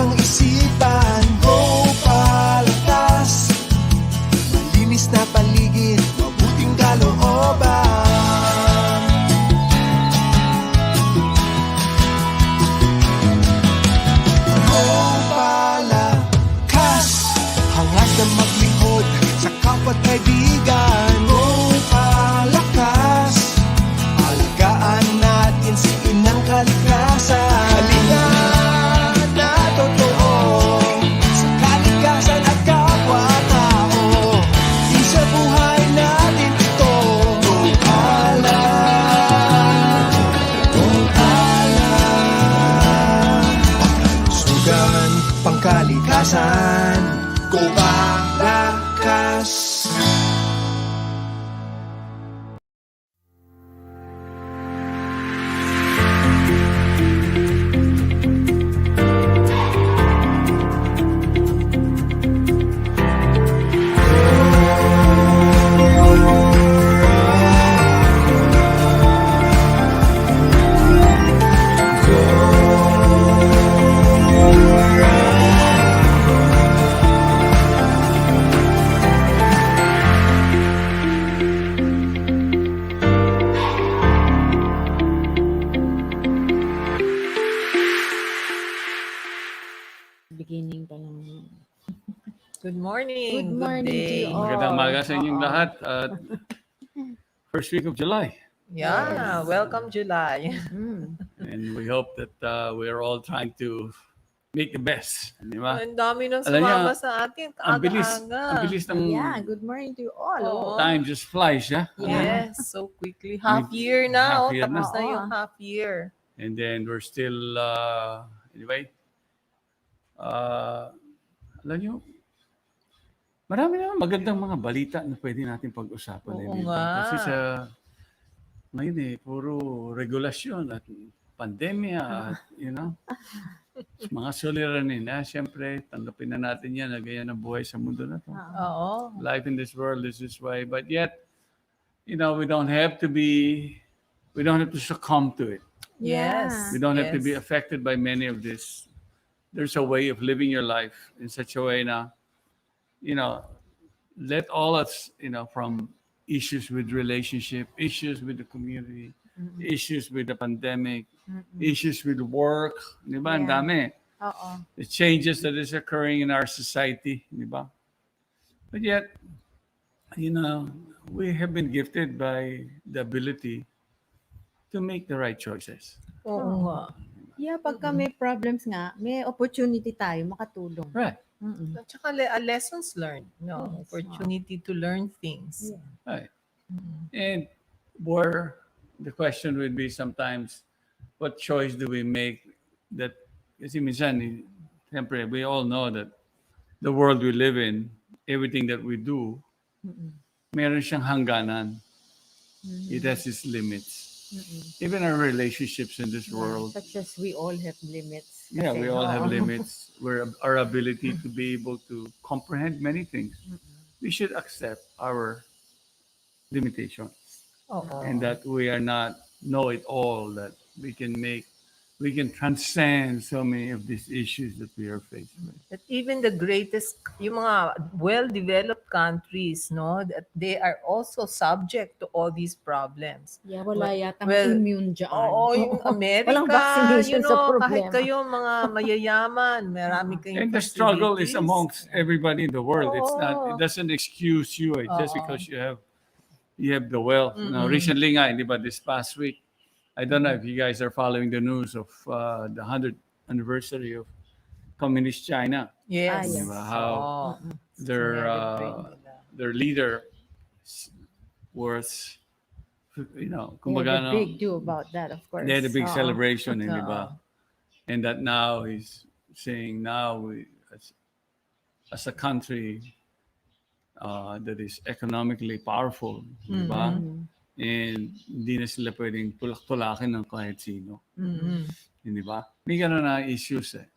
ang isipan. Go-Palakas, malinis na paligid, mabuting kalooban. Go-Palakas, hangad na maglingkod sa kapwa't kaibigan. Go-Palakas, alagaan natin si inang kalikasan. Halika na totoo sa kalikasan at kapwa-tao. Isa buhay natin ito. Go-Pala, Go-Pala, sugan pangkalikasan. Go-Palakas. Beginning pa lang. Good morning. Good morning to day. you all. Magandang umaga sa inyong Oo. lahat at first week of July. Yeah, welcome July. And we hope that we're all trying to make the best. Di ba? Ang dami nang Alam niyo, sumama sa atin. Ang bilis ng Yeah, good morning to you all. Oo. time just flies, yeah? Yes, so quickly. Half year na. Half year Tapos na. na yung half year. And then we're still, anyway, alam nyo, marami naman magandang mga balita na pwede natin pag-usapan. Oo Di ba? nga. Kasi ngayon puro regulasyon at pandemya at, mga suliranin. Siyempre, tanggapin na natin yan na ganyan ang buhay sa mundo na to. Oo. Life in this world is this way. But yet, we don't have to succumb to it. Yes. We don't have to yes. be affected by many of this. There's a way of living your life in such a way now, let all us, from issues with relationship, issues with the community, issues with the pandemic, issues with work, di ba? Ang Yeah. dami. Oo. The changes that is occurring in our society, di ba? But yet, we have been gifted by the ability to make the right choices. Oo nga. Yeah, pagka may problems nga, may opportunity tayo makatulong. Right. Mm-mm. At saka lessons learned. No, Yes. opportunity to learn things. Yeah. Right. And where the question would be sometimes, what choice do we make that, kasi minsan, siyempre, we all know that the world we live in, everything that we do, meron siyang hangganan. It has its limits. Even our relationships in this world, Such as we all have limits. yeah, Kasi, we all have oo. limits. Where our ability to be able to comprehend many things, we should accept our limitations. Oo. And that we are not know-it-all, that we can transcend so many of these issues that we are faced with. That even the greatest, yung mga well-developed countries, no, that they are also subject to all these problems. Yeah, wala yatang Well, immune dyan. Oo, yung America, Walang vaccination sa problema. kahit kayo mga mayayaman, marami kayong And the struggle is facilities. amongst everybody in the world. Oo. It doesn't excuse you just Oo. because you have the wealth. Recently nga, di ba, this past week, I don't know if you guys are following the news of the 100th anniversary of Communist China. Yes. yes. Diba? How Oo. their leader was, They kumbaga, had a big do about that, of course. they had a big Oo. celebration, di Oo. ba? And that now he's saying now we, as a country that is economically powerful, di ba? And hindi na sila pwedeng tulak-tulakin ng kahit sino. Hindi ba? May ganun na issues eh.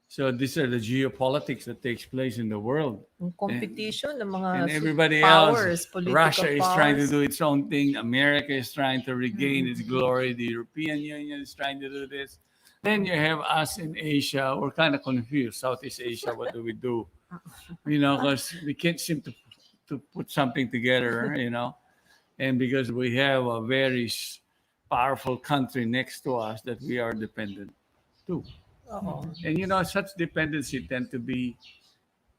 So these are the geopolitics that takes place in the world. Yung competition ng mga And everybody powers, else, political Russia is trying to powers. do its own thing. America is trying to regain its glory. The European Union is trying to do this. Then you have us in Asia. We're kind of confused. Southeast Asia, what do we do? Because we can't seem to put something together. And because we have a very powerful country next to us that we are dependent to. Oo. And such dependency tend to be,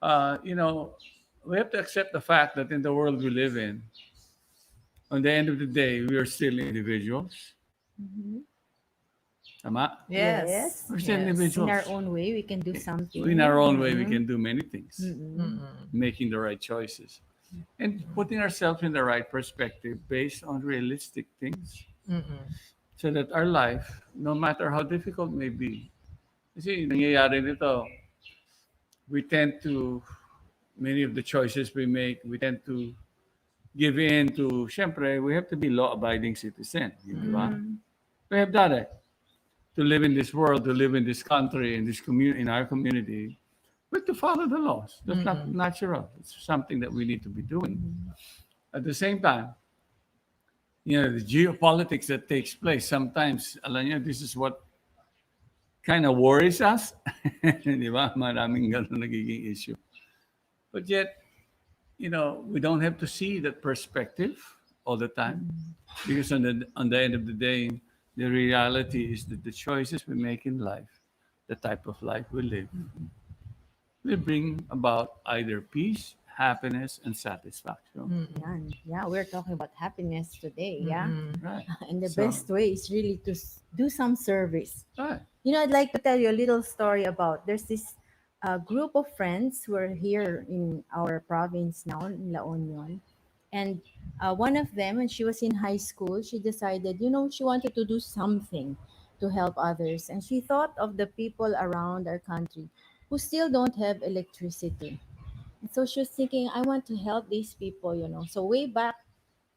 we have to accept the fact that in the world we live in, on the end of the day, we are still individuals. Mhm. Tama? Yes. We're still In individuals. our own way, we can do something. In our own way, we can do many things, Mm-mm. making the right choices and putting ourselves in the right perspective based on realistic things Mm-mm. so that our life, no matter how difficult may be, kasi nangyayari nito, we tend to, many of the choices we make, we tend to give in to, syempre, we have to be law-abiding citizen, di ba? We have done it. To live in this world, to live in this country, in this community, in our community, we have to follow the laws. That's not natural. It's something that we need to be doing. At the same time, the geopolitics that takes place, sometimes, alam niyo, this is what kind of worries us. Di ba? Maraming ganun nagiging issue. But yet, we don't have to see that perspective all the time. Because on the end of the day, the reality is that the choices we make in life, the type of life we live, will bring about either peace, happiness, and satisfaction. Yan. Yeah, we're talking about happiness today. Yeah. Right. And the So- best way is really to do some service. Right. I'd like to tell you a little story about there's this group of friends who are here in our province now, in La Union. And one of them, when she was in high school, she decided, she wanted to do something to help others. And she thought of the people around our country who still don't have electricity. And so she was thinking, I want to help these people. So way back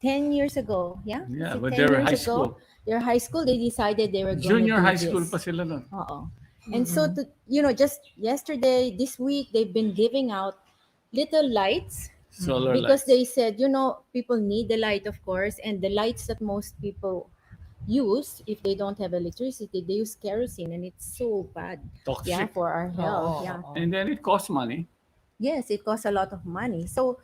10 years ago, yeah? Yeah, Is it but 10 they were years high ago? school. They're high school, they decided they were going to Junior do high school this. pa sila nun. Oo. And so, just yesterday, this week, they've been giving out little lights Solar because lights. they said, people need the light, of course, and the lights that most people use, if they don't have electricity, they use kerosene, and it's so bad. Toxic. Yeah, for our health. Oo, Yeah. oo. And then it costs money. Yes, it costs a lot of money. So,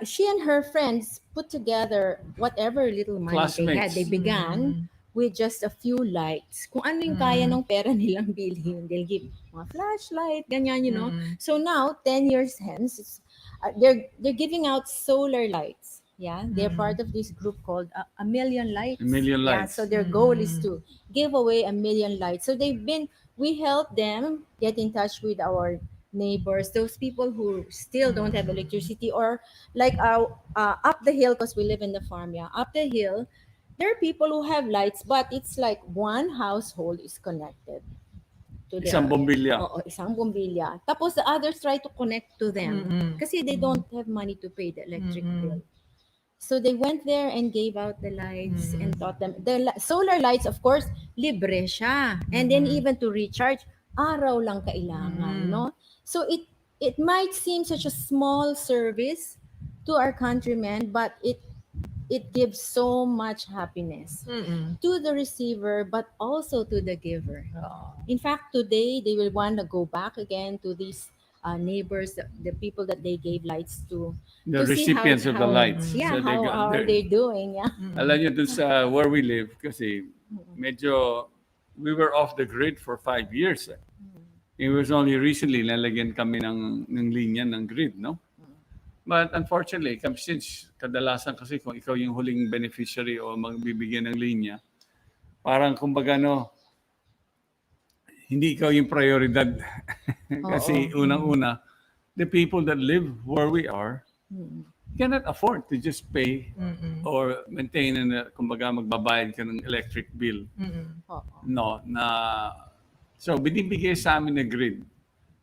she and her friends put together whatever little money they had. Classmates. They began with just a few lights. Kung ano yung kaya ng pera nilang bilhin. They'll give mga flashlight, ganyan. So now, 10 years hence, they're giving out solar lights. Yeah, they're part of this group called A Million Lights. A Million Yeah, Lights. so their goal is to give away 1 million lights. So we help them get in touch with our neighbors, those people who still don't have electricity, or like up the hill, because we live in the farm. Yeah, up the hill, there are people who have lights, but it's like one household is connected to Isang bombilya. Oo, isang bombilya. Tapos the others try to connect to them kasi they don't have money to pay the electric bill. So they went there and gave out the lights and taught them. The solar lights, of course, libre siya. And then even to recharge, araw lang kailangan, no? So it might seem such a small service to our countrymen, but it gives so much happiness to the receiver, but also to the giver. Oo. In fact, today they will want to go back again to these neighbors, the people that they gave lights to. The to see recipients of the lights. Yeah, So they how got are there. they doing? Yeah. Alam niyo dun sa where we live, kasi medyo we were off the grid for 5 years. It was only recently nalagyan kami ng linya ng grid, no? But unfortunately, since kadalasan kasi kung ikaw yung huling beneficiary o magbibigyan ng linya, parang kumbaga hindi ikaw yung prioridad. Kasi unang-una, the people that live where we are cannot afford to just pay or maintain kumbaga magbabayad ka ng electric bill. No, so binibigay sa amin na grid,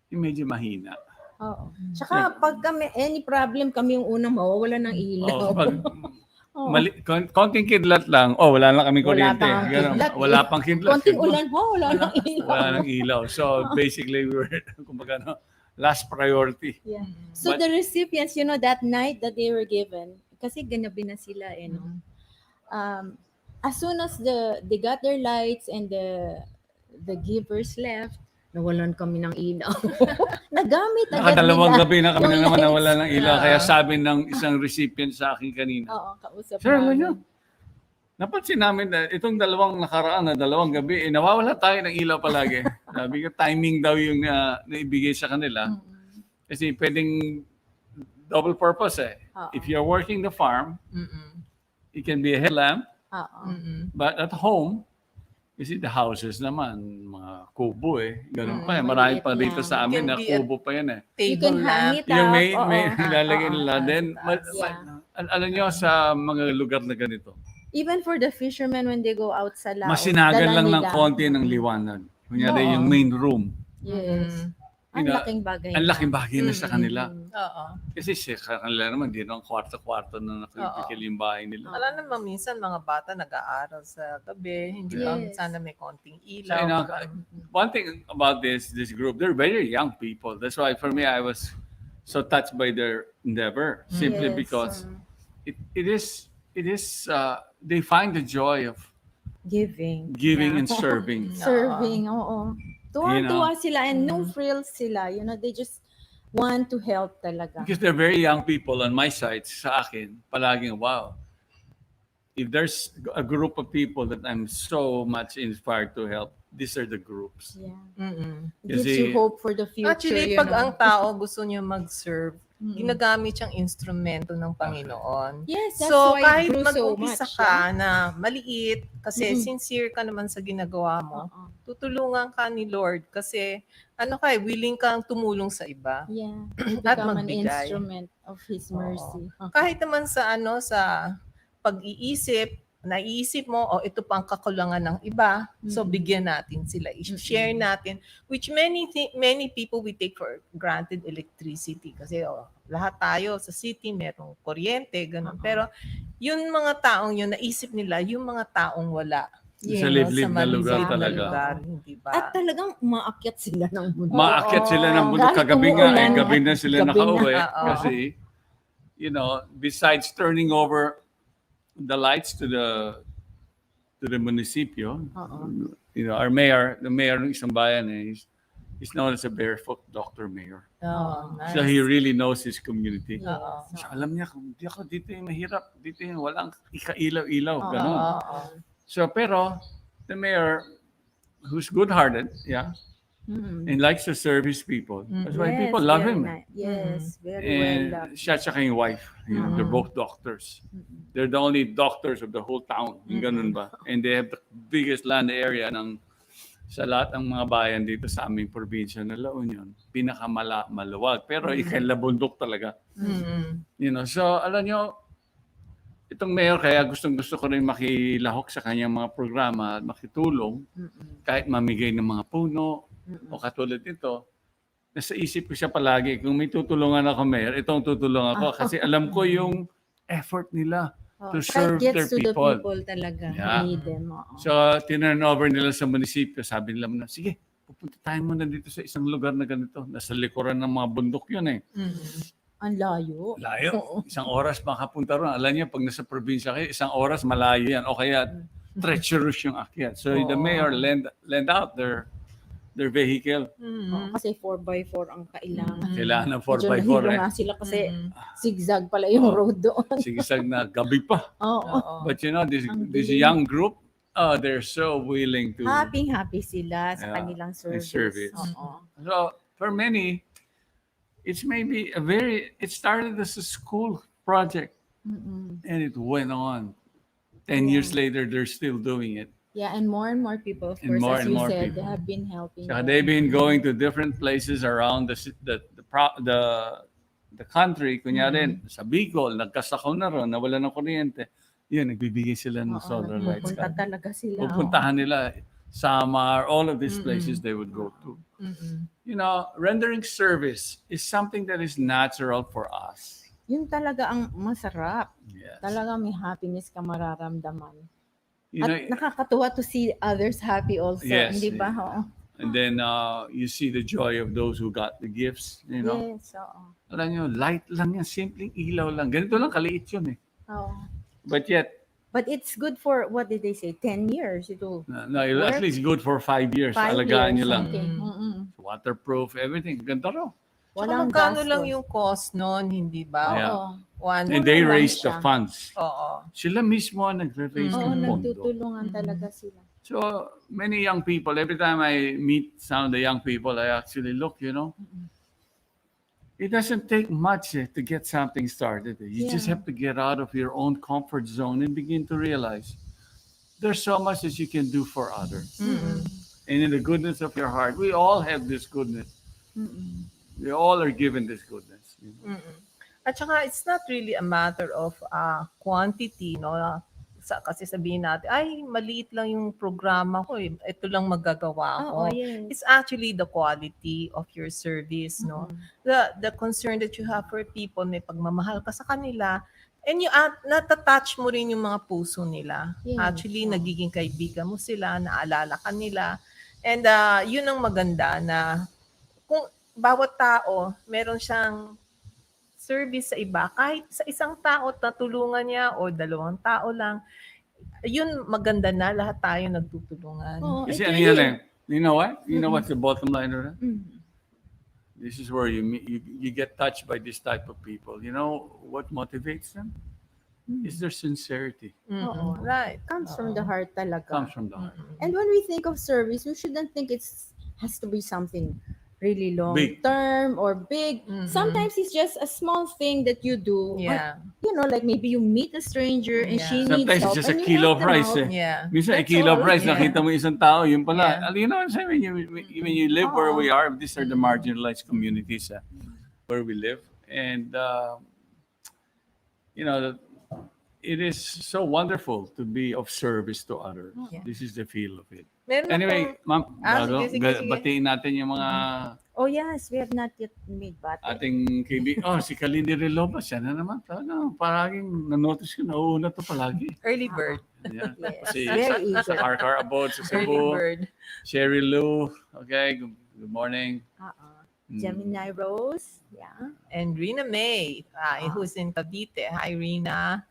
yung medyo mahina. Oo. Tsaka pag kami, any problem, kami yung unang mawawala ng ilaw. Oh, pag konting kidlat lang, wala lang kami Wala kuryente. pang Ganun, kidlat. wala pang kidlat. Konting ulan, wala ng ilaw. Wala nang ilaw. So basically, we were, kumbaga, last priority. Yeah. So But- the recipients, that night that they were given, kasi ganabi na sila, as soon as they got their lights and the givers left, nawalan kami ng ilaw. Nagamit agad Nakadalawang nila. gabi na kami na yung naman lights. nawala ng ilaw. Kaya sabi ng isang recipient sa akin kanina, Oo, kausap Sir, alam namin. nyo, napansin namin na itong dalawang nakaraan na dalawang gabi, nawawala tayo ng ilaw palagi. Sabi ko, timing daw yung naibigay sa kanila. Kasi pwedeng double purpose eh. Oo. If you're working the farm, it can be a headlamp, Oo. but at home, you see the houses naman, mga kubo eh. Ganun pa eh. Marami Maliit pa dito lang. sa amin Can na be a kubo pa yan eh. You Table can hang lamp. it Yung up. may oo. ilalagay Oo. nila. Then, alam nyo sa mga lugar na ganito, Even for the fishermen when they go out sa laot, masinagan dala lang ng nila. konti ng liwanag. Kunyari Oo. yung main room. Yes. Ang You know, laking bagay. Ang na. laking bagay na sa kanila. Oo. Kasi sa kanila naman, di naman kwarto-kwarto na nakikil yung bahay nila. Alam naman, minsan mga bata nag-aaral sa gabi, hindi ba Yes. sana may konting So, ilaw. one thing about this group, they're very young people. That's why for me, I was so touched by their endeavor, simply Yes. because it is they find the joy of Giving. giving Yeah. and serving. Serving, oo. Tuwa-tuwa You know? sila and no frills sila. You know, they just want to help talaga. Because they're very young people on my side, sa akin, palaging, wow. If there's a group of people that I'm so much inspired to help, these are the groups. Yeah. It gives Kasi- you hope for the future. Actually, you pag know. ang tao gusto niya mag-serve, ginagamit siyang instrumento ng Panginoon. Yes, that's So, why it kahit grew so mag-umpisa much. ka na maliit, kasi sincere ka naman sa ginagawa mo, Oo. tutulungan ka ni Lord kasi willing kang tumulong sa iba. Yeah. At Become an magbigay. instrument of His mercy. Kahit naman sa pag-iisip, naiisip mo, ito pa ang kakulangan ng iba, so bigyan natin sila, i-share natin, which many people we take for granted electricity kasi lahat tayo sa city merong kuryente, ganun. Pero yung mga taong yun, naisip nila, yung mga taong wala. Sa liblib na lugar maliblib na talaga. lugar, hindi ba? At talagang umaakyat sila ng mundo. Maakyat sila ng bundok. Kahit Kagabi nga, umuulan, gabi na sila gabi na. nakauwi. Oo. Kasi, besides turning over the lights to the municipio, our mayor, the mayor ng isang bayan, he's known as a barefoot doctor mayor. Nice. So he really knows his community. Oo. So alam niya, kung di ako dito yung mahirap, dito yung walang ikailaw-ilaw, gano'n. Oo. So pero, the mayor, who's good-hearted, and likes to serve his people. That's why Yes, people love very him. nice. Yes, very And well loved. siya at yung wife, they're both doctors. They're the only doctors of the whole town. Yung ganun ba? And they have the biggest land area sa lahat ng mga bayan dito sa aming probinsya na La Union. Pinakamaluwag. Pero ikalabundok talaga. So alam nyo, itong mayor kaya gustong-gusto ko rin makilahok sa kanyang mga programa at makitulong kahit mamigay ng mga puno o katulad nito. Nasa isip ko siya palagi, kung may tutulungan ako, mayor, itong tutulungan ako kasi alam ko yung effort nila to serve Kahit their gets to the people. people talaga. Yeah. Need them. Oo. So, tinurn over nila sa munisipyo. Sabi nila muna, sige, pupunta tayo muna dito sa isang lugar na ganito. Nasa likuran ng mga bundok yun eh. Ang layo. Layo. Oo. Isang oras makapunta ron. Alam niyo, pag nasa probinsya kayo, isang oras malayo yan. O kaya treacherous yung akyat. So the mayor lend out their vehicle. Oo, kasi 4x4 ang kailangan. Kailangan ng Medyo 4x4 nahilo eh. nga sila kasi zigzag pala yung road doon. Sigisag na gabi pa. Oo. But this Ang this dilim. young group, they're so willing to. Happy sila sa Yeah, kanilang and service. service. Oo. So for many, it's maybe it started as a school project and it went on. 10 years later, they're still doing it. Yeah, and more people, of And course, more as and you more said, people. they have been helping. Saka them. they've been going to different places around the country. Kunyari, sa Bicol, nagkasakaw na ron, nawala ng kuryente. Yun, nagbibigay sila ng Oo, solar lights. nagpupunta talaga sila. Pupuntahan nila, Samar, all of these places they would go to. Rendering service is something that is natural for us. Yun talaga ang masarap. Yes. Talaga may happiness ka mararamdaman. You At know, nakakatuwa to see others happy also. Yes, Hindi ba? yes. Oo. and then you see the joy of those who got the gifts, Yes, oo. Alam nyo, light lang yan, simpleng ilaw lang. Ganito lang kaliit yun eh. Oo. But yet, But it's good for, what did they say, 10 years? Ito, No, at work? least good for 5 years. 5 Alagaan years, nyo lang. something. Mm-mm. Waterproof, everything. Ganda raw. Tsaka Walang magkano gastos. lang yung cost nun, hindi ba? Yeah. Oo. And they lang raise the siya. funds. Oo. Sila mismo ang nagre-raise Oo, ng pondo. nagtutulungan talaga sila. So, many young people, every time I meet some of the young people, I actually look, it doesn't take much to get something started. You just Yeah. have to get out of your own comfort zone and begin to realize there's so much that you can do for others. And in the goodness of your heart, we all have this goodness. We all are given this goodness. At saka, it's not really a matter of quantity, no? Kasi sabihin natin, ay, maliit lang yung programa ko, ito lang magagawa ko. Oo, yes. It's actually the quality of your service, no? The concern that you have for people, may pagmamahal ka sa kanila, and you natatouch mo rin yung mga puso nila. Yes, Actually, yeah. nagiging kaibigan mo sila, naalala ka nila. And yun ang maganda na kung bawat tao, meron siyang service sa iba, kahit sa isang tao natulungan niya o 2 tao lang, yun maganda na lahat tayo nagtutulungan. Oo, Kasi ito ano yan yun. You know what? You know what's the bottom line of that? Mm. This is where you get touched by this type of people. You know what motivates them? Is their sincerity. Oo. Right. Comes from the heart talaga. Comes from the heart. And when we think of service, we shouldn't think has to be something really long Big. term or big. Sometimes it's just a small thing that you do. Yeah. Like maybe you meet a stranger and Yeah. she Sometimes needs help it's just a and you kilo help them price out. Yeah. Minsan, a That's kilo all. price, Yeah. nakita mo isang tao, yun pala. Yeah. You know what I'm saying? When you live where we are, these are the marginalized communities where we live. And, it is so wonderful to be of service to others. Yeah. This is the feel of it. Meron Anyway, akong- ma'am, sige. batiin natin yung mga Oh yes, we have not yet made bate. ating kaibigan. Si Kalindi Relobas, yan na naman. Paraging nanotice ko, nauuna to palagi. early bird. Yan. Yes, Si very sa eager. Karkar Abod, sa Early Cebu. bird. Sherry Lou, okay, good morning. Gemini Rose, yeah. And Rina May, who's in Cavite. Hi, Rina.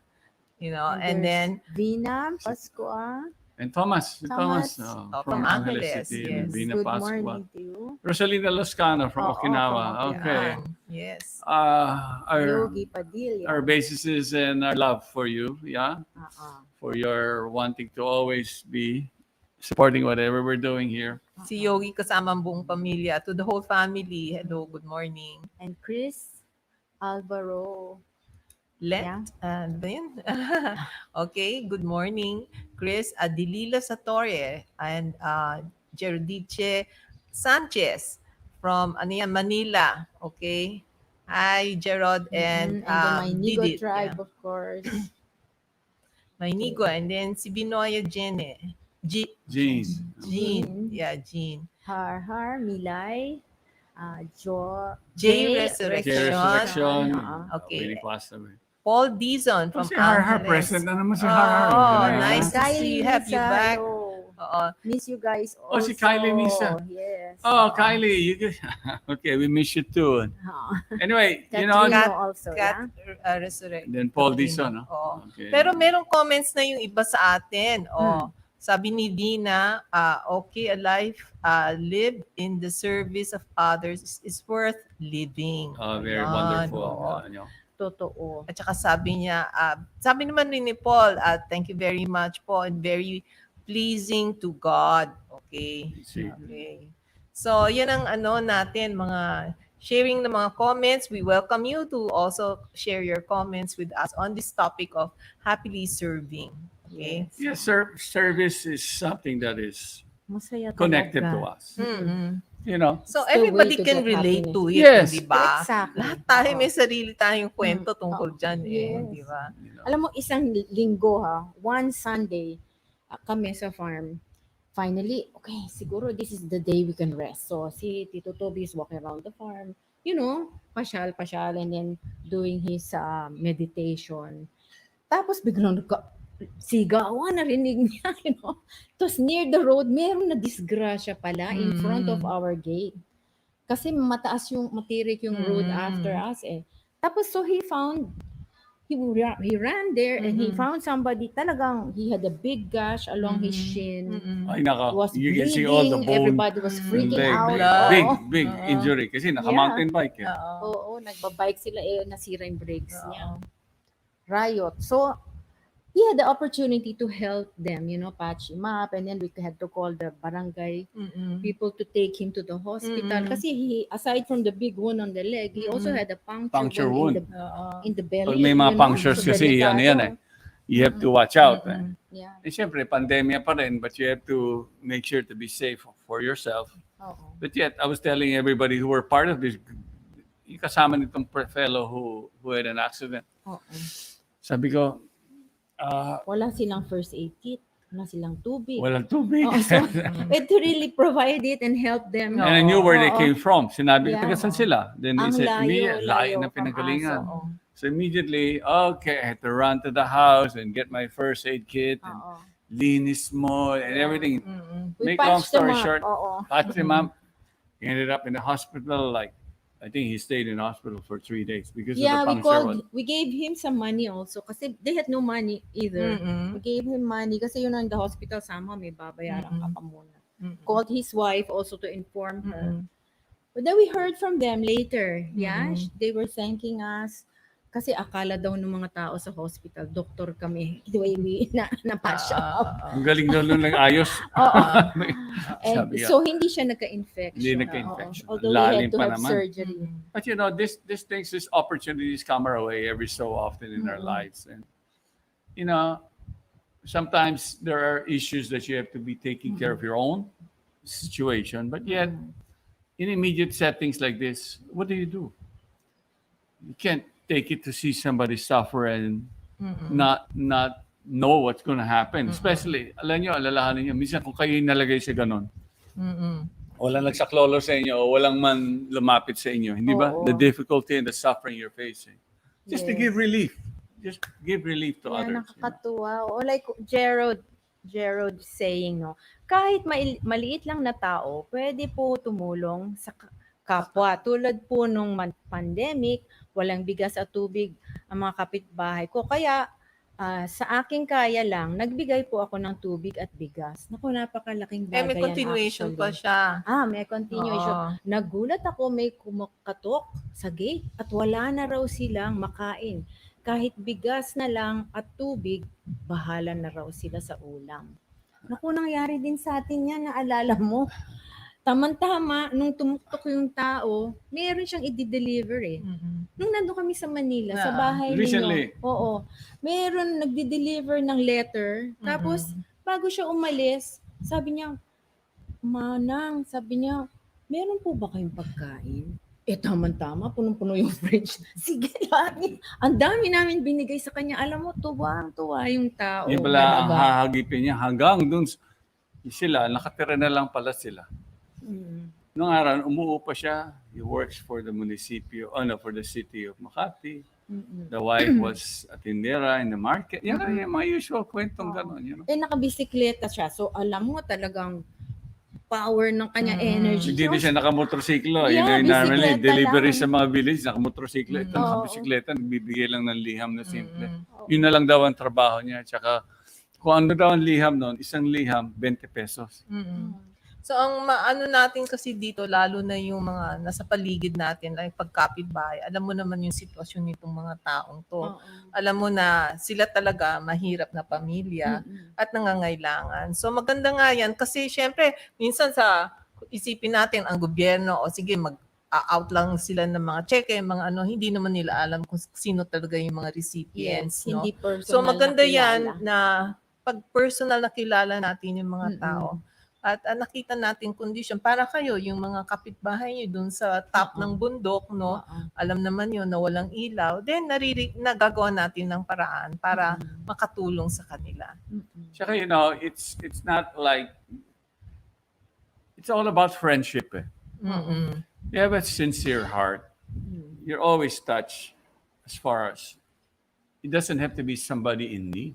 And then Vina Pascua. And Thomas, Thomas. From Angeles, City, yes. Vina Good Pascua. morning to you. Rosalina Loscano from Oo, Okinawa. from Okay. Yes. Yogi Padilla. Our basis and our love for you, yeah, for your wanting to always be supporting whatever we're doing here. Si Yogi kasama ang buong pamilya. To the whole family, hello, good morning. And Chris Alvaro. Let, ano ba yun? Okay, good morning. Chris Adilila Satore and Gerdice Sanchez from Manila. Okay. Hi, Gerard and the Mainigo Didit. tribe, Yeah. of course. Mainigo. And then si Binoya Jean. Jean. Yeah, Jean. Har, Milay, J Resurrection. Okay. Okay. Paul Dizon from Si Har Angeles. present na naman si Har. Oh, Galing, nice to see. Have you back. Hello. Miss you guys also. Oh, si Kylie Misa. Yes. Kylie, okay, we miss you too. Anyway, Katrina also, Cat yeah? Resurrection. then Paul Dizon, no? Oo. Okay. Pero merong comments na yung iba sa atin. Sabi ni Dina, okay, a life lived in the service of others is worth living. Very Ayan, wonderful. oo. Totoo. At saka sabi niya, sabi naman rin ni Paul, thank you very much po and very pleasing to God. Okay. See. Okay. So, yan ang natin, mga sharing ng mga comments. We welcome you to also share your comments with us on this topic of happily serving. Okay. Yes, service is something that is Masaya connected to talaga. us. Mm-hmm. It's So, the everybody way to can get relate happiness. to it, Yes. di ba? Exactly. Lahat tayo may sarili tayong kwento tungkol dyan, Yes. di ba? Alam mo, isang linggo one Sunday, kami sa farm, finally, okay, siguro this is the day we can rest. So, si Tito Toby is walking around the farm, pasyal, and then doing his meditation. Tapos biglang sigawan, narinig niya, Tapos near the road, meron na disgrasya pala in front of our gate. Kasi matirik yung road after us eh. Tapos so he found he ran there and he found somebody. Talagang he had a big gash along his shin. Ay, He naka. was You can see all the bleeding. bone. Everybody was freaking leg. out. Blood. Oo. Big injury. Kasi naka-mountain bike. Eh. Oo. Oo, nagbabike sila nasira yung brakes niya. Oo. Riot. So, he had the opportunity to help them, patch him up, and then we had to call the barangay people to take him to the hospital. Kasi aside from the big wound on the leg, he also had a puncture Puncture wound in the belly. Pag may mga punctures So, kasi, delikado. yan eh. You have to watch out. Eh. Yeah. Eh, syempre, pandemya pa rin, but you have to make sure to be safe for yourself. Oo. But yet, I was telling everybody who were part of this, yung kasama nitong fellow who had an accident. Oo. Sabi ko, Wala silang first aid kit. Wala silang tubig. walang tubig. Oo, so, we had to really provide it and help them. And I knew where they Oo. came from. Sinabi ko, Yeah. taga saan sila? Then they Ang said, layo layo na from pinagalingan. us, oo. So immediately, okay, I had to run to the house and get my first aid kit and Oo. linis mo and everything. We Make long patched them story up. short, Oo. patched him up. He ended up in the hospital. Like, I think he stayed in the hospital for 3 days because Yeah, of the puncture. we gave him some money also kasi they had no money either. We gave him money kasi in the hospital somehow may babayaran ka pa muna. Called his wife also to inform her. But then we heard from them later. Yeah, they were thanking us kasi akala daw ng mga tao sa hospital, doktor kami. The way we na-patch up. Ang galing daw nun ng ayos. And Sabi nga. so hindi siya nagka-infection. Hindi nagka-infection. Oo. Although we Lalim had to pa have naman. surgery. But these things, these opportunities come our way every so often in our lives. And, sometimes there are issues that you have to be taking care of your own situation. But yet, in immediate settings like this, what do? You can't take it to see somebody suffer and not know what's going to happen. Especially, alam nyo, alalahanin nyo, minsan kung kayo yung nalagay sa ganon, walang nagsaklolo sa inyo o walang man lumapit sa inyo. Hindi ba? Oo. The difficulty and the suffering you're facing. Just to Yes. give relief. Just give relief to Yeah, others. nakakatuwa. O like Gerald saying, kahit maliit lang na tao, pwede po tumulong sa kapwa. Tulad po nung pandemic, walang bigas at tubig ang mga kapitbahay ko. Kaya sa aking kaya lang, nagbigay po ako ng tubig at bigas. Naku, napakalaking bagay May yan continuation pa actually. siya. May continuation. Oo. Nagulat ako, may kumakatok sa gate at wala na raw silang makain. Kahit bigas na lang at tubig, bahala na raw sila sa ulam. Naku, nangyari din sa atin yan, naalala mo. Tamang-tama, nung tumuktok yung tao, meron siyang i-deliver eh. Nung nandun kami sa Manila, sa bahay Recently. ninyo, meron nagdi-deliver ng letter. Tapos, bago siya umalis, sabi niya, Manang, meron po ba kayong pagkain? Tamang-tama, punong-puno yung fridge. Sige, lagi. Ang dami namin binigay sa kanya. Alam mo, tuwang-tuwa yung tao. Yung pala ang talaga. hahagipin niya hanggang dun sila, nakatira na lang pala sila. Noong araw, umuo pa siya. He works for the for the city of Makati. The wife was a tindera in the market. Yan ang yung mga usual kwentong gano'n. Nakabisikleta siya. So, alam mo talagang power ng kanya energy. Hindi na siya nakamotorsiklo. Yeah, Normally, bisikleta delivery lang. sa mga village, nakamotorsiklo. Ito, nakabisikleta, nagbibigay lang ng liham na simple. Yun na lang daw ang trabaho niya. Tsaka, kung ano daw ang liham noon, isang liham, 20 pesos. So ang maano natin kasi dito, lalo na yung mga nasa paligid natin, like pagkapitbahay, alam mo naman yung sitwasyon nitong mga taong to. Alam mo na sila talaga mahirap na pamilya at nangangailangan. So maganda nga yan kasi syempre minsan sa isipin natin ang gobyerno o sige out lang sila ng mga cheque, mga hindi naman nila alam kung sino talaga yung mga recipients. Yes, no? hindi personal So maganda na kilala. yan na pag personal na kilala natin yung mga tao. At nakita natin condition para kayo yung mga kapitbahay niyo dun sa top ng bundok, no? Alam naman yun na walang ilaw. Then nagagawa natin ng paraan para makatulong sa kanila. Tsaka, it's not like, it's all about friendship. You have a sincere heart. You're always touched as far as, it doesn't have to be somebody in need,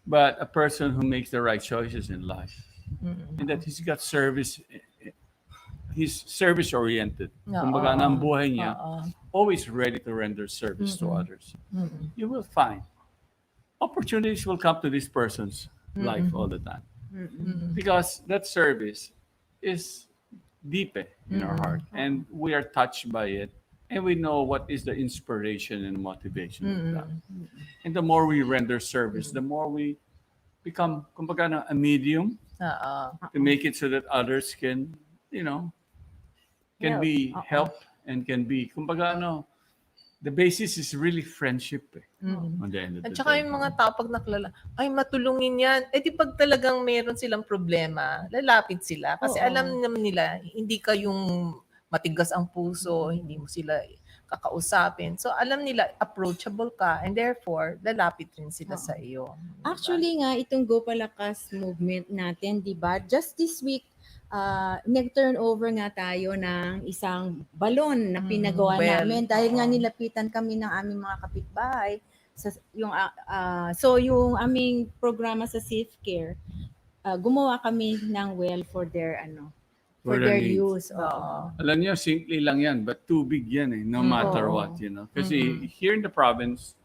but a person who makes the right choices in life. And that he's got service he's service-oriented. Kumbaga, ang buhay niya, always ready to render service to others. You will find opportunities will come to this person's life all the time. Because that service is deep in our heart, and we are touched by it, and we know what is the inspiration and motivation of that. And the more we render service, the more we become, kumbaga, a medium to make it so that others can, can Help. be helped and can be, kumbaga, the basis is really friendship on the end of At the saka day. yung mga tao pag naklala, ay matulungin yan. Eh di pag talagang meron silang problema, lalapit sila. Kasi alam naman nila, hindi ka yung matigas ang puso, hindi mo sila kakausapin. So alam nila, approachable ka, and therefore, lalapit rin sila sa iyo. Diba? Actually nga, itong Gopalakas movement natin, di ba? Just this week, nag-turn over nga tayo ng isang balon na pinagawa namin dahil nga nilapitan kami ng aming mga kapitbahay. So yung aming programa sa Safe Care, gumawa kami ng well for their For their their needs. use. Oo. Alam niyo, simple lang yan, but too big yan no matter what, Kasi here in the province,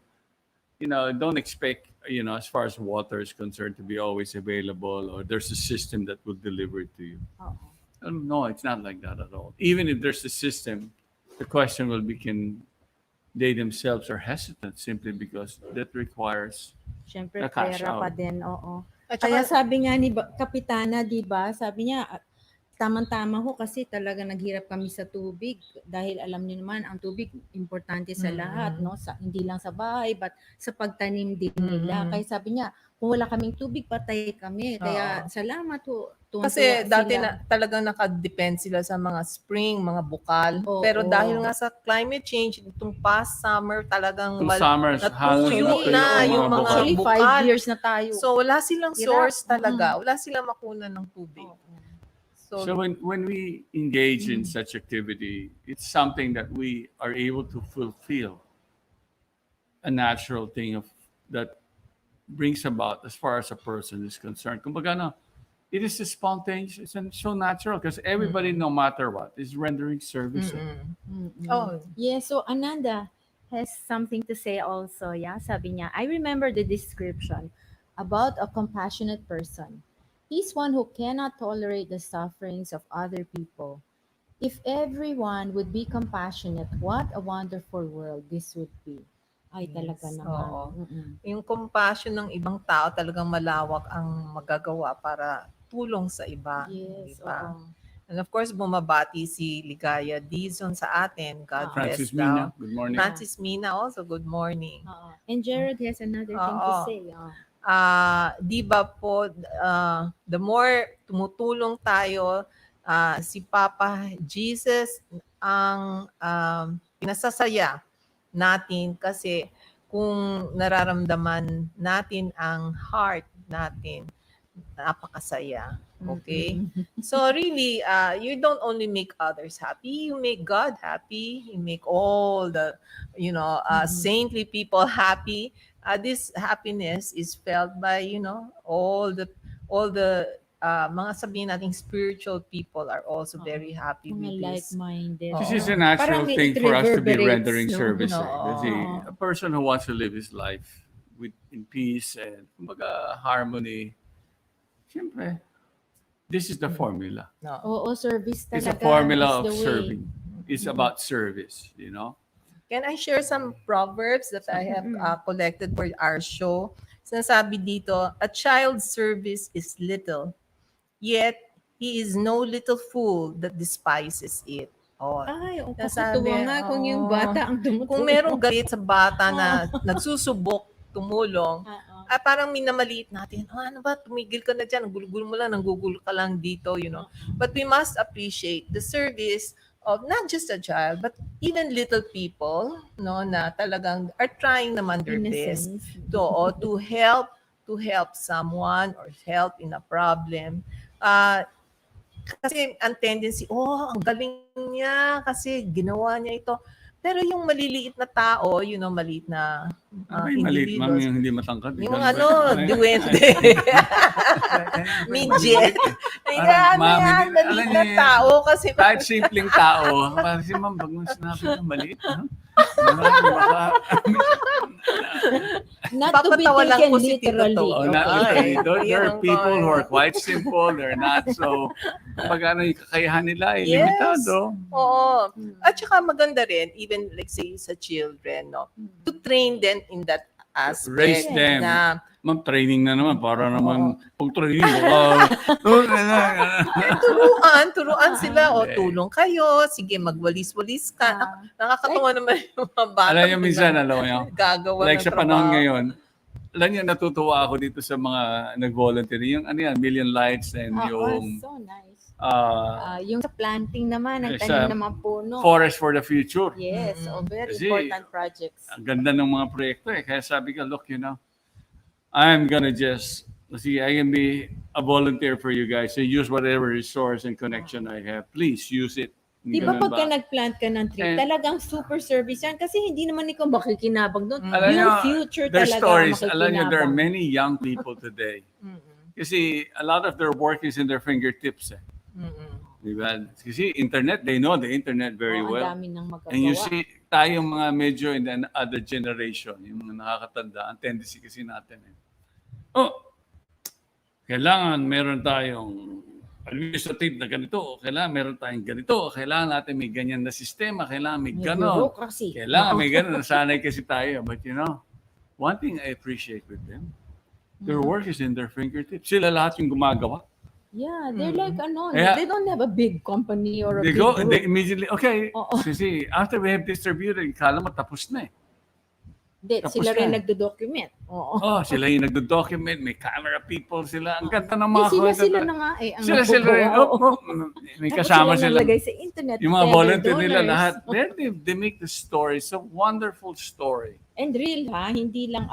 don't expect, as far as water is concerned, to be always available, or there's a system that will deliver it to you. No, it's not like that at all. Even if there's a system, the question will be, can they themselves are hesitant simply because that requires Siyempre, the cash pera pa out. din, oo. At Kaya saka, sabi nga ni Kapitana, di ba, sabi niya, tamang-tama ho kasi talaga naghirap kami sa tubig dahil alam niyo naman ang tubig importante sa lahat, no? Hindi lang sa bahay but sa pagtanim din nila. Kaya sabi niya, kung wala kaming tubig, patay kami. Kaya salamat ho. kasi dati sila. talagang nakadepend sila sa mga spring, mga bukal. Pero dahil nga sa climate change, itong past summer talagang Two summers, halos natuyo natuyo na ang yung mga mga bukal. Actually, bukal. 5 years na tayo. So wala silang Hirap. source talaga. Wala silang makunan ng tubig. So when we engage in such activity, it's something that we are able to fulfill a natural thing that brings about as far as a person is concerned. Kumbaga, it is spontaneous, it's so natural because everybody, no matter what, is rendering service. Oh, Yeah, so Ananda has something to say also, yeah? Sabi niya, I remember the description about a compassionate person. He's one who cannot tolerate the sufferings of other people. If everyone would be compassionate, what a wonderful world this would be. Ay, talaga naman. oo. Yung compassion ng ibang tao talagang malawak ang magagawa para tulong sa iba. Yes, Diba? oo. And of course, bumabati si Ligaya Dizon sa atin. God bless Francis daw. Mina, good morning. Francis Mina also, good morning. Oo. And Jared has another thing to Oo. say. Di ba po, the more tumutulong tayo, si Papa Jesus ang pinasasaya natin kasi kung nararamdaman natin ang heart natin, napakasaya. Okay? So really, you don't only make others happy, you make God happy, you make all the, saintly people happy. This happiness is felt by, all the mga sabihin nating spiritual people are also very happy Mga with this. like-minded. This is a natural Parang thing it for us to be reverberates, rendering no? service. No. Kasi a person who wants to live his life in peace and kumbaga, harmony, siyempre, this is the formula. No. Oo, service talaga. It's a formula is of the way. serving. It's about service, Can I share some proverbs that I have collected for our show? Sinasabi dito, a child's service is little, yet he is no little fool that despises it. Oh, Ay, nasabi, kakatuwa nga kung yung bata ang tumutulong. kung merong galit sa bata na nagsusubok, tumulong, parang minamaliit natin, ano ba, tumigil ka na dyan, gulgul mo lang, nanggugul ka lang dito, But we must appreciate the service of not just a child, but even little people, na talagang are trying naman their best to help someone or help in a problem. Kasi ang tendency, ang galing niya kasi ginawa niya ito. Pero yung maliliit na tao, maliit na Ay, maliit, ma'am, individuals, yung hindi matangkad. yung Ganun ba? Ay, duwende, midget, Parang, ma'am, yan, hindi- maliit alam na niyo, tao kasi kahit simpleng tao, parang si ma'am, pag mo sinabi ng maliit, ha? Marami baka, Not to be Papatawa lang taken po si Tito literally. to. oh, not Okay. literally. There Yan are ang people who are point. quite simple, they're not so, pag ano yung kakayahan nila, ay Yes. limitado. Oo. At saka maganda rin, even like say sa children, no, to train them in that aspect. Raise them. Na, Ma'am, training na naman, para naman, pag training, baka, turuan sila, o Okay. tulong kayo, sige, magwalis-walis ka. Nakakatawa naman yung mga bata. alam niyo minsan, alam niyo, gagawa like ng sa panahon trabaho. ngayon, alam niyo, natutuwa ako dito sa mga nag-volunteer. Yung ano yan, Million Lights and yung So nice. uh, Yung sa planting naman, ang Sa tanim ng mga puno. Forest for the Future. Yes, very Kasi, important projects. Ang ganda ng mga proyekto eh. Kaya sabi ko, look, I'm gonna just, see, I can be a volunteer for you guys. So use whatever resource and connection I have. Please use it. Di ba Ganun pagka nag-plant ka ng tree, And- talagang super service yan kasi hindi naman ikaw makikinabang doon. Alam Yung niyo, future their talaga stories, alam niyo, there are makikinabang. many young people today. Kasi a lot of their work is in their fingertips. Eh. Diba? Kasi internet, they know the internet very Ang well. dami ng magagawa. And you see, tayong mga medyo in the other generation, yung mga nakakatanda, ang tendency kasi natin. Kailangan meron tayong administrative na ganito, kailangan meron tayong ganito, kailangan natin may ganyan na sistema, kailangan may May gano'n. bureaucracy. Kailangan may gano'n, nasanay kasi tayo. But one thing I appreciate with them, their work is in their fingertips. Sila lahat yung gumagawa. Yeah, they're like Yeah. they don't have a big company or a They big go, group. they immediately, okay, Oo. kasi after we have distributed, kala mo tapos na eh. Tapos Sila rin na. nagdo-document. Oo. Oh, sila yung nagdo-document, may camera people sila. Ang ganda ng mga Sila kwento. na nga eh. Ang Sila rin. nagpo-pro. May Tapos kasama sila sila. nalagay sa internet. Yung mga Clever volunteer nila donors. lahat. They make the story. It's a wonderful story. And real hindi lang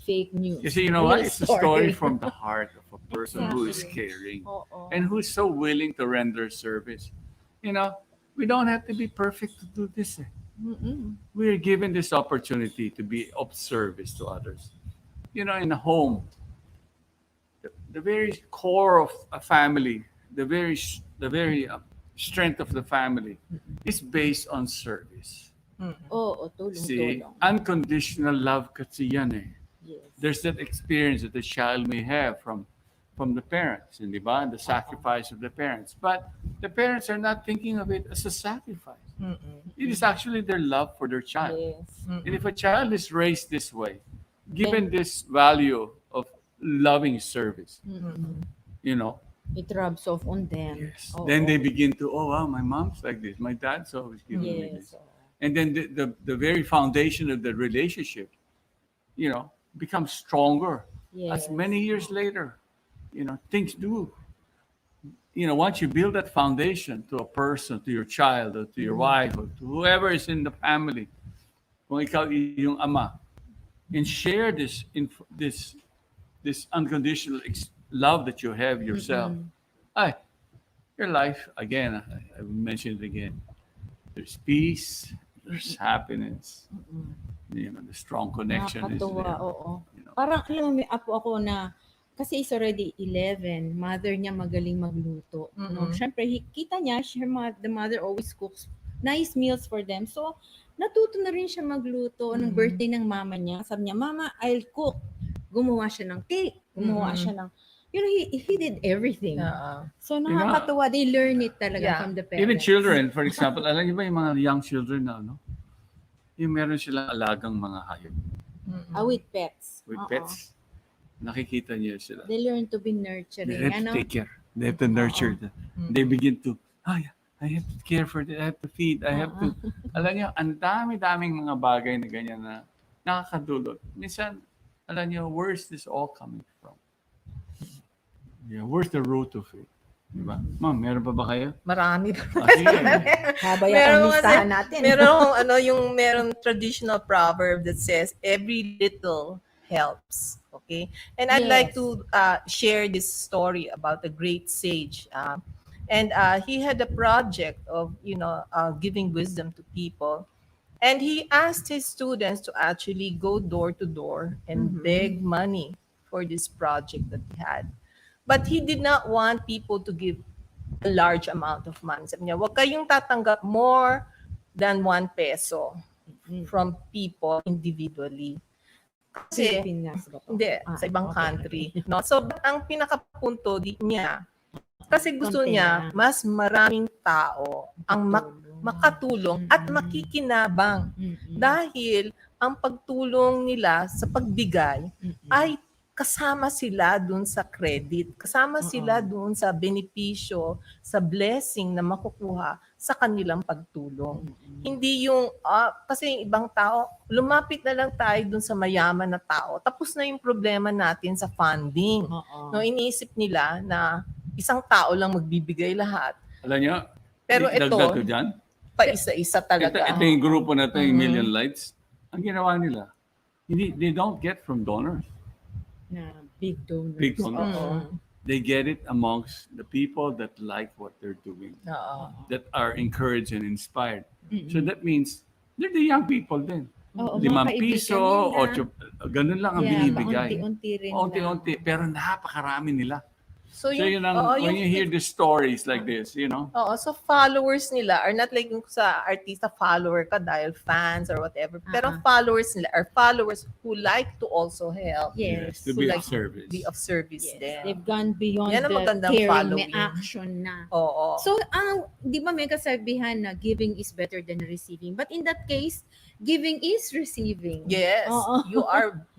fake news. Kasi you know Real what? It's a story from the heart of a person who is caring Oo. and who's so willing to render service. We don't have to be perfect to do this. Eh. We are given this opportunity to be of service to others. In a home, the very core of a family, the very strength of the family is based on service. Oo, See, tulong-tulong. unconditional love kasi yan eh. Yes. There's that experience that the child may have from the parents, di ba? The sacrifice of the parents. But the parents are not thinking of it as a sacrifice. It is actually their love for their child. Yes. And if a child is raised this way, given this value of loving service, It rubs off on them. yes, Oo. then they begin to, oh wow, my mom's like this, my dad's always giving me Yes. this. And then the very foundation of the relationship, becomes stronger. As Yes. many years later, things do. Once you build that foundation to a person, to your child, or to your wife, or to whoever is in the family, kung ikaw yung ama, and share this unconditional love that you have yourself, your life, again, I will mention it again, there's peace, there's happiness, the strong connection is Nakakatuwa, there. oo. Parang alam mo, may apo ako na, kasi is already 11, mother niya magaling magluto. Siyempre, kita niya, the mother always cooks nice meals for them. So, natuto na rin siya magluto. Nung birthday ng mama niya, sabi niya, Mama, I'll cook. Gumawa siya ng cake. Gumawa siya ng, he did everything. So, nakakatuwa. They learn it talaga from the parents. Even children, for example, alam niyo ba yung mga young children na, yung meron silang alagang mga hayop With pets. with Oo. pets, nakikita niyo sila. They learn to be nurturing. They have to take care. They have to nurture. They begin to, I have to care for it. I have to feed. I have to. Alam niyo, ang dami-daming mga bagay na ganyan na nakakadulot. Minsan, alam niyo, where's this all coming from? Yeah, where's the root of it? Diba? Ma'am, meron pa ba kayo? Marami pa. Sige. Haba yung listahan natin. Meron traditional proverb that says, every little helps. Okay? And I'd like Yes. to share this story about a great sage. And he had a project of, giving wisdom to people. And he asked his students to actually go door to door and beg money for this project that he had. But he did not want people to give a large amount of money. Sabi niya, huwag kayong tatanggap more than 1 peso from people individually. Kasi, Pilipinas ba to? hindi, sa ibang country. No? So, ang pinakapunto niya, kasi gusto Konti niya, lang. mas maraming tao ang makatulong at makikinabang. Dahil ang pagtulong nila sa pagbigay ay kasama sila dun sa credit, kasama sila dun sa benepisyo, sa blessing na makukuha sa kanilang pagtulong. Hindi yung, kasi yung ibang tao, lumapit na lang tayo dun sa mayaman na tao. Tapos na yung problema natin sa funding. No, iniisip nila na isang tao lang magbibigay lahat. Alam niyo, Pero dagdag ko ito, dyan. paisa-isa talaga. Ito yung grupo na ito, yung Million Lights. Ang ginawa nila, they don't get from donors. Na big donors. Big donors. They get it amongst the people that like what they're doing, that are encouraged and inspired. So that means they're the young people din. Oo, 5 mga piso, kaibigan 8, ganun lang ang binibigay. Unti-unti rin. Unti-unti, pero napakarami nila. So, So yun ang, when you hear the stories like this, you know, Oo, so followers nila are not like yung sa artista follower ka dahil fans or whatever. Pero followers nila are followers who like to also help. Yes. to who be like of service. Be of service Yes. din. They've gone beyond Yan ang the magandang caring, following. may action na. Oo. So, di ba may kasabihan na giving is better than receiving? But in that case, giving is receiving. Yes, Oo. you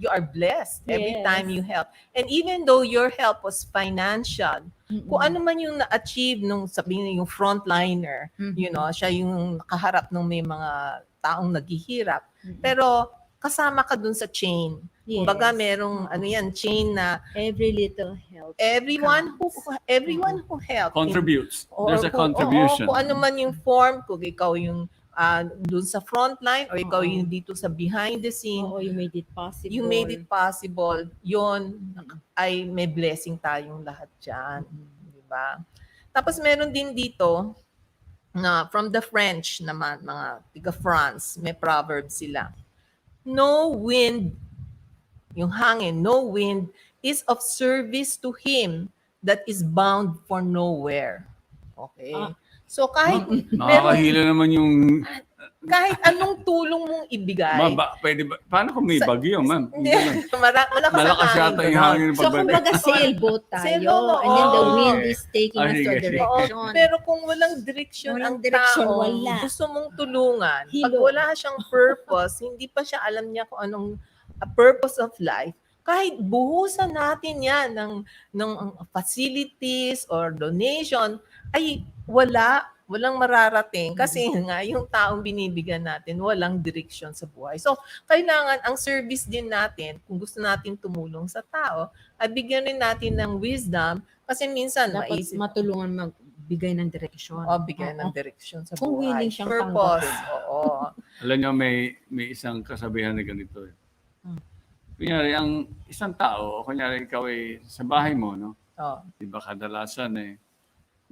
are blessed every Yes. time you help. And even though your help was financial, kung ano man yung na-achieve nung sabihin yung frontliner, you know, siya yung nakaharap ng may mga taong naghihirap. Pero kasama ka dun sa chain. Yes. Kumbaga merong ano yan, chain na Every little help. everyone who helped Contributes. or There's a kung- contribution. oo, kung ano man yung form, kung ikaw yung dun sa frontline or ikaw yung dito sa behind the scene, Oo, you made it possible. you made it possible, yun ay may blessing tayong lahat dyan. Di ba? Tapos meron din dito, na from the French naman, mga tiga France, may proverb sila. No wind, yung hangin, no wind is of service to him that is bound for nowhere. Okay? So kahit Nakakahilo naman yung, kahit anong tulong mong ibigay, pwede ba, paano kung may bagyo, ma'am? hindi, Hindi naman. malakas Malakas ang yata yung ganon. hangin ng So, pagbalik. kumbaga sailboat tayo. Sailboat, And then the oo. wind is taking Ah, us to a sige, sige. direction. Oo, pero kung walang direksyon Walang ang direksyon, tao, wala. gusto mong tulungan, pag Hilo. wala siyang purpose, hindi pa siya alam niya kung anong purpose of life, kahit buhusan natin yan ng facilities or donation, ay walang mararating kasi nga yung taong binibigyan natin walang direksyon sa buhay. So, kailangan ang service din natin, kung gusto natin tumulong sa tao, ay bigyan rin natin ng wisdom kasi minsan Dapat maisip, matulungan magbigay ng direksyon. bigyan ng direksyon sa Kung buhay. willing siyang Purpose. tanggapin. Oo. Alam niyo, may isang kasabihan na ganito. Kunyari, ang isang tao, kunyari ikaw ay sa bahay mo, no? Oo. Diba kadalasan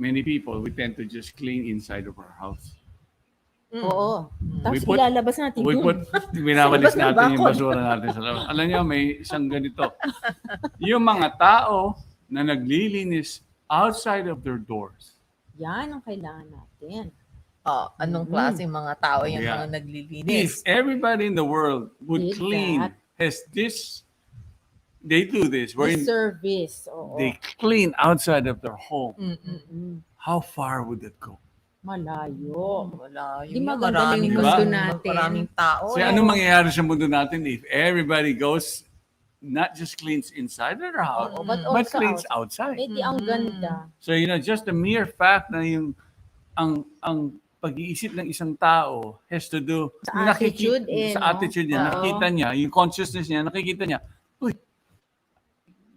many people, we tend to just clean inside of our house. Oo. Tapos We put- ilalabas natin We yun. put, binawalis Sa labas ng natin yung bakod. basura natin sa labas. Alam niyo, may isang ganito. Yung mga tao na naglilinis outside of their doors. Yan ang kailangan natin. Anong klaseng mga tao yung Yeah. mga If naglilinis? everybody in the world would Did clean, that. has this, they do this, The wherein service. Oo. they clean outside of their home. Mm-mm. How far would it go? Malayo. Wala. Di Yun maganda maraming yung mundo natin. Maraming tao. Kasi anong mangyayari sa mundo natin if everybody goes, not just cleans inside their house, Oo, but but also cleans outside. Eh, di ang ganda. So, just the mere fact na ang pag-iisip ng isang tao has to do Sa attitude sa no? attitude niya, Oo. nakita niya, yung consciousness niya, nakikita niya, uy,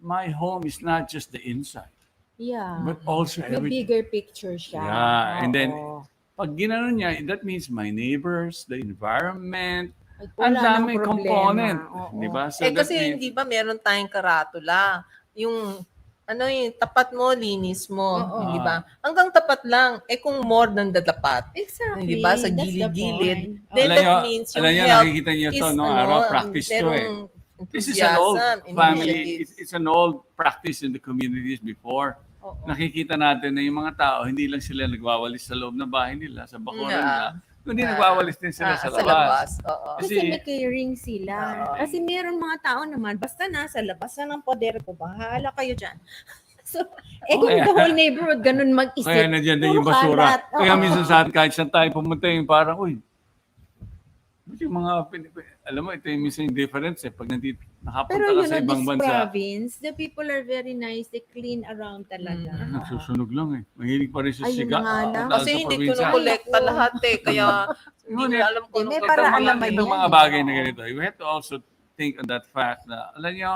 my home is not just the inside, Yeah. but also May everything. bigger picture siya. Yeah, and then, Oo. pag ginanon niya, that means my neighbors, the environment, Ay, ang wala daming nang problema. component. Oo. Di ba? So Kasi that means, hindi ba meron tayong karatula? Yung ano yung tapat mo, linis mo, Oo. di ba? Hanggang tapat lang. Kung more than the tapat, Exactly. di ba? Sa That's the gilid-gilid, point. then Alam that nyo, means alam yung nyo, help nakikita nyo is, to, no? Araw, practice to eh. merong This is an old enthusiasm, family, initiatives. it's an old practice in the communities before. Oo. Nakikita natin na yung mga tao, hindi lang sila nagwawalis sa loob ng bahay nila, sa bakuran nila, kundi Ah, nagwawalis din sila sa labas. Oo. Kasi may caring sila. Oo. Kasi meron mga tao naman, basta nasa labas na ng poder ko, bahala kayo dyan. So, kung kaya- the whole neighborhood ganun mag-isip, Kaya nandiyan din yung puro basura. kalat. Kaya Oo. minsan sa atin, kahit saan tayo pumunta, yung parang, uy, yung mga, alam mo, ito yung minsan yung difference eh. Pag nandito, Pero nakapunta ka you sa know, ibang this bansa, province, the people are very nice. They clean around talaga. nagsusunog lang eh. Mahilig pa rin sa Ayun siga. na nga lang. Kasi sa hindi probinsya. kinukolekta Ay, lahat eh. Kaya hindi Ngunit, nila alam kung may anong paraan gagawin. naman Itong yan. mga bagay na ganito, you have to also think on that fact na, alam nyo,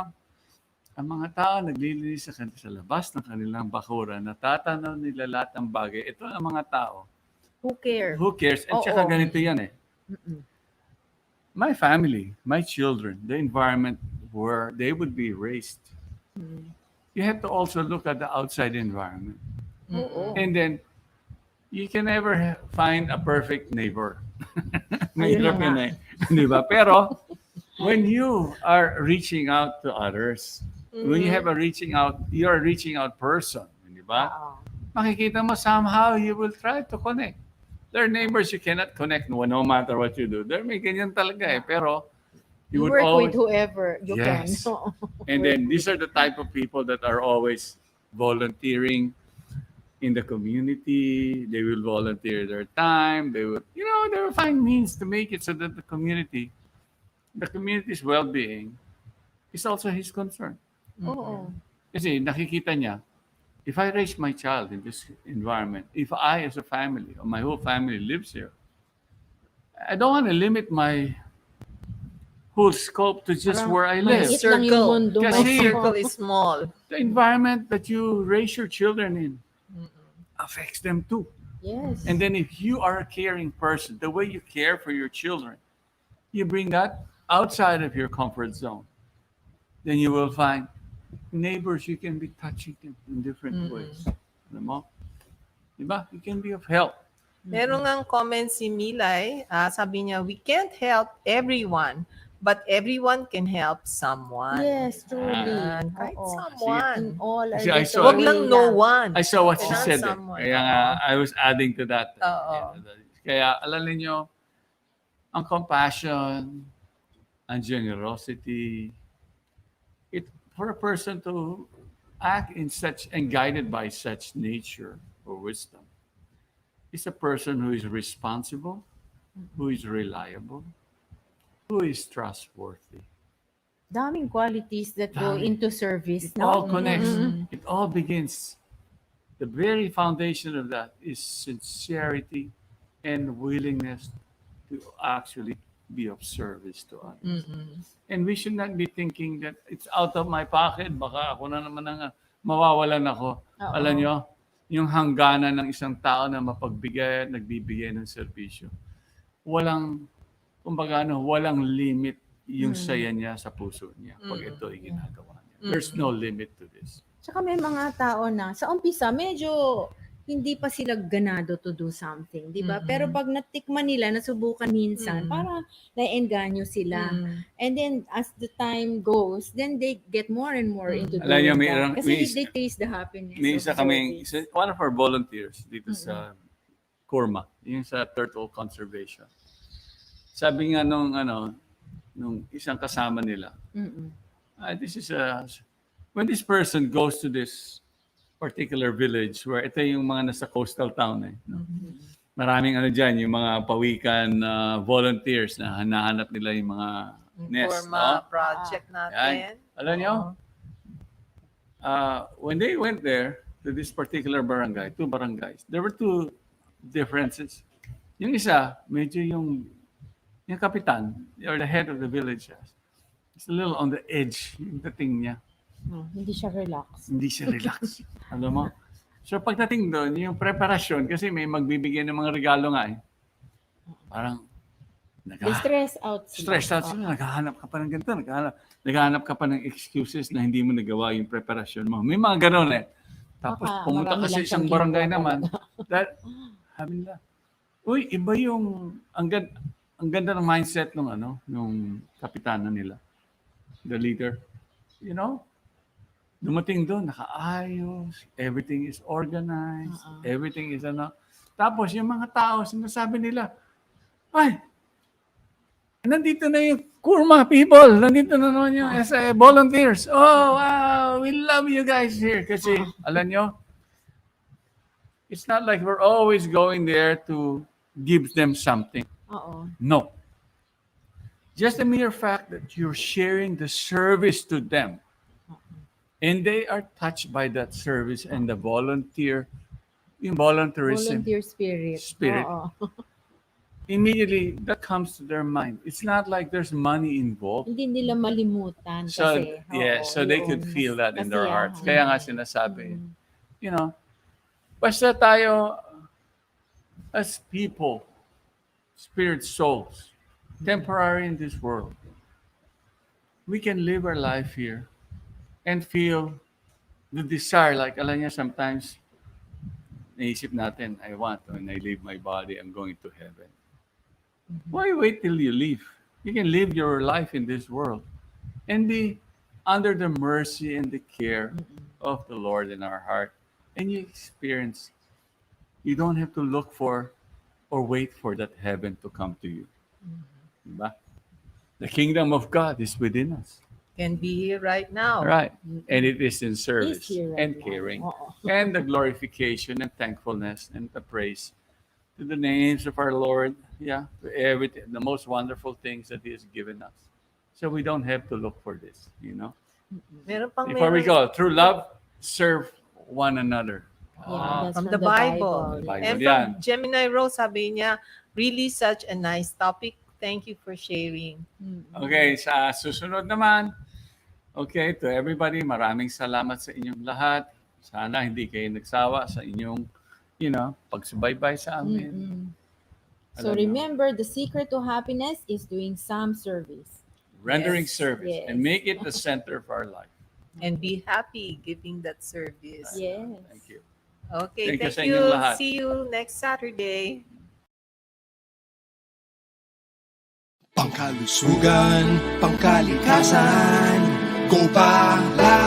ang mga tao naglilinis sa labas ng kanilang bakuran, natatanaw nila lahat ng bagay. Ito ang mga tao. Who care? Who cares? At saka Oo. ganito yan eh. My family, my children, the environment where they would be raised. You have to also look at the outside environment. Oo. And then, you can never find a perfect neighbor. Ayun Mahirap na yun nga. eh. Di ba? Pero, when you are reaching out to others, when you have a reaching out, you're a reaching out person. Di ba? Oo. Makikita mo somehow you will try to connect. There are neighbors you cannot connect no matter what you do. There may ganyan talaga eh. Pero, You would work always... with whoever you Yes. can. And then these are the type of people that are always volunteering in the community. They will volunteer their time. They will, they will find means to make it so that the community's well-being is also his concern. Oo. Kasi nakikita niya, if I raise my child in this environment, if I as a family, or my whole family lives here, I don't want to limit my whole scope to just Parang where I live. maliit lang yung mundo mo. Kasi- My circle is small. The environment that you raise your children in affects them too. Yes. And then if you are a caring person, the way you care for your children, you bring that outside of your comfort zone. Then you will find neighbors, you can be touching them in different ways. Alam mo? Diba? You can be of help. Meron ngang comment si Milay, sabi niya, we can't help everyone, but everyone can help someone. Yes, truly. Kahit Oo. someone. In all our Kasi I little saw- Wag lang way no one. I saw what she Kailangan said. someone. Kaya nga, I was adding to that. Oo. Kaya alam niyo, ang compassion, ang generosity, for a person to act in such and guided by such nature or wisdom, is a person who is responsible, who is reliable, who is trustworthy. Daming qualities that go Dami. into service. It No? all connects. It all begins. The very foundation of that is sincerity and willingness to actually be of service to others. And we should not be thinking that it's out of my pocket. Baka ako na naman ang mawawalan ako. Oo. Alam nyo, yung hangganan ng isang tao na mapagbigay at nagbibigay ng serbisyo. Walang limit yung saya niya sa puso niya pag ito ay ginagawa niya. There's no limit to this. Tsaka may mga tao na sa umpisa medyo hindi pa sila ganado to do something, di ba? Pero pag natikman nila, nasubukan minsan, para naiengganyo sila. And then as the time goes, then they get more and more into doing Alam niyo, that. Kasi may they taste the happiness May of isa kaming, service. one of our volunteers dito sa Kurma, yung sa turtle conservation. Sabi nga nung isang kasama nila, when this person goes to this particular village where ito yung mga nasa coastal town no? Maraming dyan, yung mga pawikan volunteers na hanahanap nila yung mga nest. Forma No? project Yan. natin. Alam nyo, when they went there to this particular barangay, 2 barangays, there were 2 differences. Yung isa, medyo yung kapitan, or the head of the village, is a little on the edge yung dating niya. Hindi siya relax. Hindi siya relax. Alam mo? So pagdating doon, yung preparasyon, kasi may magbibigay ng mga regalo nga eh. Parang stress out sila. Stressed out sila. Naghahanap ka pa ng ganito. Naghahanap ka pa ng excuses na hindi mo nagawa yung preparasyon mo. May mga ganun eh. Tapos Baka pumunta ka marami sa lang isang siyang barangay ginagawa naman. That, sabi nila, uy, iba yung, ang ganda ng mindset ng nung kapitana nila. The leader. You know? Dumating doon, nakaayos, everything is organized, everything is Tapos yung mga tao, sinasabi nila, ay, nandito na yung Kurma people, nandito na naman yung volunteers. Oh, wow, we love you guys here. Kasi, alam nyo, it's not like we're always going there to give them something. Oo. No. Just the mere fact that you're sharing the service to them. And they are touched by that service and the yung volunteerism Volunteer spirit. Oo. immediately that comes to their mind. It's not like there's money involved. Hindi nila malimutan So, kasi. so they could yun. feel that in their Kasiyahan. hearts. Kaya nga sinasabi, basta tayo as people, spirit souls, temporary in this world, we can live our life here and feel the desire. Like, alam niya, sometimes, naisip natin, I want, when I leave my body, I'm going to heaven. Why wait till you leave? You can live your life in this world and be under the mercy and the care of the Lord in our heart. And you experience, you don't have to look for or wait for that heaven to come to you. Diba? The kingdom of God is within us. Can be here right now. Right. And it is in service Is here right and now. caring. Oo. And the glorification and thankfulness and the praise to the names of our Lord. Yeah. To everything, the most wonderful things that He has given us. So we don't have to look for this, Meron pang Before we go, through love, serve one another. Yeah, that's from the Bible. Bible. And Yan. from Gemini Rose, sabi niya, really such a nice topic. Thank you for sharing. Okay, sa susunod naman, okay, to everybody, maraming salamat sa inyong lahat. Sana hindi kayo nagsawa sa inyong, pagsubaybay sa amin. So remember, the secret to happiness is doing some service. Rendering Yes, service yes. and make it the center of our life. And be happy giving that service. Yes. Thank you. Okay, Thank you thank sa you. inyong lahat. See you next Saturday. Pangkalusugan, pangkalikasan, Gopalakas.